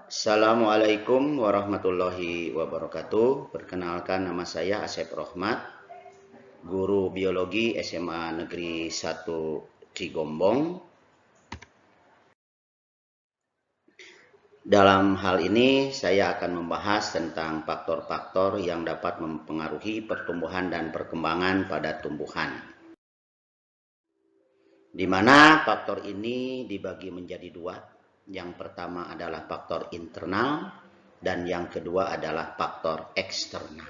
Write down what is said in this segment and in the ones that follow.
Assalamualaikum warahmatullahi wabarakatuh. Perkenalkan, nama saya Asep Rohmat, guru biologi SMA Negeri 1 Cigombong. Dalam hal ini saya akan membahas tentang faktor-faktor yang dapat mempengaruhi pertumbuhan dan perkembangan pada tumbuhan. Di mana faktor ini dibagi menjadi dua. Yang pertama adalah faktor internal dan yang kedua adalah faktor eksternal.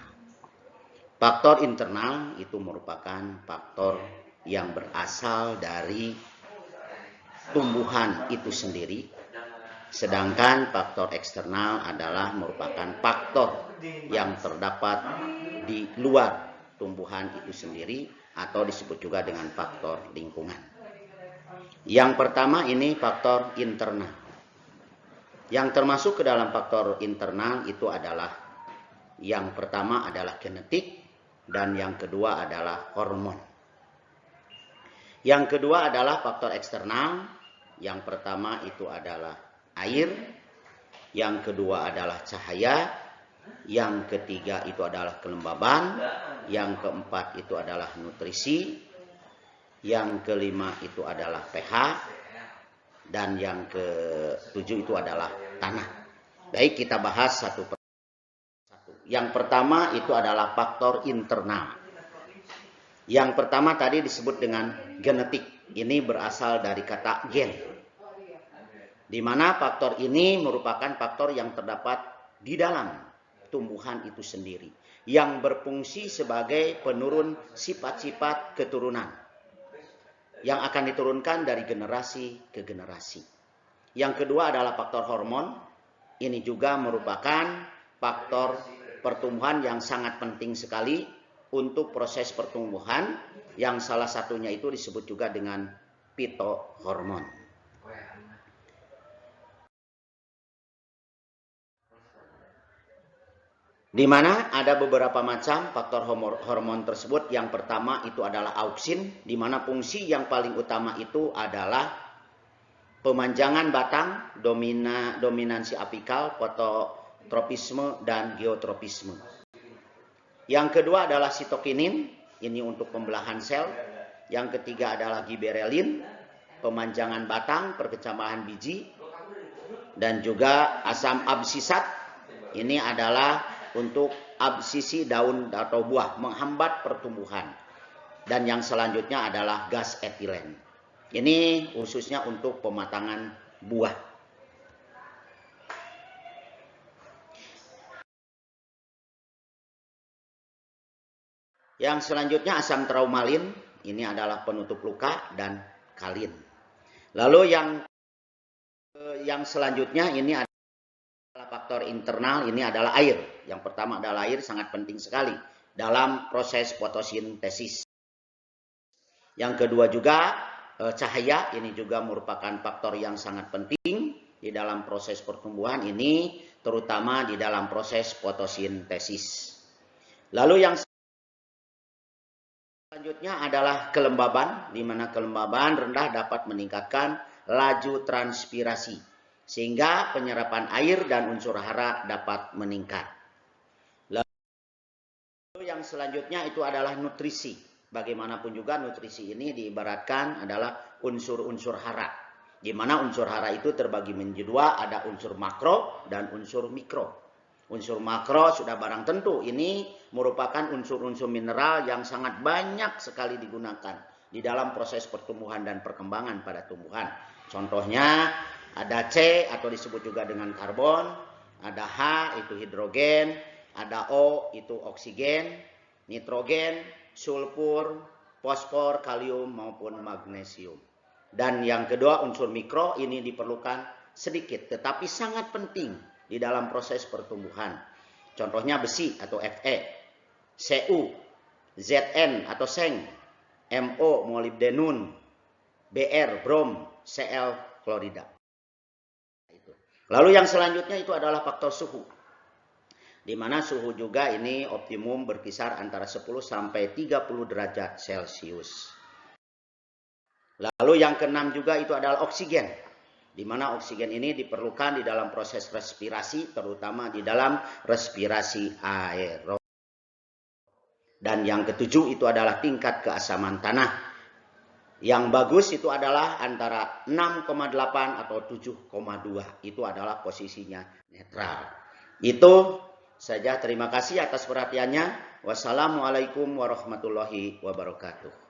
Faktor internal itu merupakan faktor yang berasal dari tumbuhan itu sendiri. Sedangkan faktor eksternal adalah merupakan faktor yang terdapat di luar tumbuhan itu sendiri atau disebut juga dengan faktor lingkungan. Yang pertama ini faktor internal. Yang termasuk ke dalam faktor internal itu adalah yang pertama adalah genetik dan yang kedua adalah hormon. Yang kedua adalah faktor eksternal. Yang pertama itu adalah air, yang kedua adalah cahaya, yang ketiga itu adalah kelembaban, yang keempat itu adalah nutrisi, yang kelima itu adalah pH, dan yang ketujuh itu adalah tanah. Baik, kita bahas satu persatu. Yang pertama itu adalah faktor internal. Yang pertama tadi disebut dengan genetik. Ini berasal dari kata gen. Di mana faktor ini merupakan faktor yang terdapat di dalam tumbuhan itu sendiri, yang berfungsi sebagai penurun sifat-sifat keturunan yang akan diturunkan dari generasi ke generasi. Yang kedua adalah faktor hormon. Ini juga merupakan faktor pertumbuhan yang sangat penting sekali untuk proses pertumbuhan, yang salah satunya itu disebut juga dengan fitohormon. Di mana ada beberapa macam faktor hormon tersebut. Yang pertama itu adalah auksin, di mana fungsi yang paling utama itu adalah pemanjangan batang, dominansi apikal, fototropisme, dan geotropisme. Yang kedua adalah sitokinin, ini untuk pembelahan sel. Yang ketiga adalah giberelin, pemanjangan batang, perkecambahan biji, dan juga asam absisat, ini adalah untuk absisi daun atau buah, menghambat pertumbuhan. Dan yang selanjutnya adalah gas etilen. Ini khususnya untuk pematangan buah. Yang selanjutnya asam traumalin, ini adalah penutup luka dan kalin. Lalu yang selanjutnya ini adalah faktor internal, ini adalah air. Yang pertama adalah air, sangat penting sekali dalam proses fotosintesis. Yang kedua juga cahaya, ini juga merupakan faktor yang sangat penting di dalam proses pertumbuhan ini, terutama di dalam proses fotosintesis. Lalu yang selanjutnya adalah kelembaban, di mana kelembaban rendah dapat meningkatkan laju transpirasi, sehingga penyerapan air dan unsur hara dapat meningkat. Lalu yang selanjutnya itu adalah nutrisi. Bagaimanapun juga nutrisi ini diibaratkan adalah unsur-unsur hara. Di mana unsur hara itu terbagi menjadi dua, ada unsur makro dan unsur mikro. Unsur makro sudah barang tentu, ini merupakan unsur-unsur mineral yang sangat banyak sekali digunakan di dalam proses pertumbuhan dan perkembangan pada tumbuhan. Contohnya ada C atau disebut juga dengan karbon, ada H itu hidrogen, ada O itu oksigen, nitrogen, sulfur, fosfor, kalium maupun magnesium. Dan yang kedua unsur mikro ini diperlukan sedikit tetapi sangat penting di dalam proses pertumbuhan. Contohnya besi atau Fe, Cu, Zn atau seng, Mo molibdenum, Br brom, Cl klorida. Lalu yang selanjutnya itu adalah faktor suhu. Di mana suhu juga ini optimum berkisar antara 10 sampai 30 derajat Celcius. Lalu yang keenam juga itu adalah oksigen. di mana oksigen ini diperlukan di dalam proses respirasi, terutama di dalam respirasi aerob. Dan yang ketujuh itu adalah tingkat keasaman tanah. Yang bagus itu adalah antara 6,8 atau 7,2. Itu adalah posisinya netral. Itu saja, terima kasih atas perhatiannya. Wassalamualaikum warahmatullahi wabarakatuh.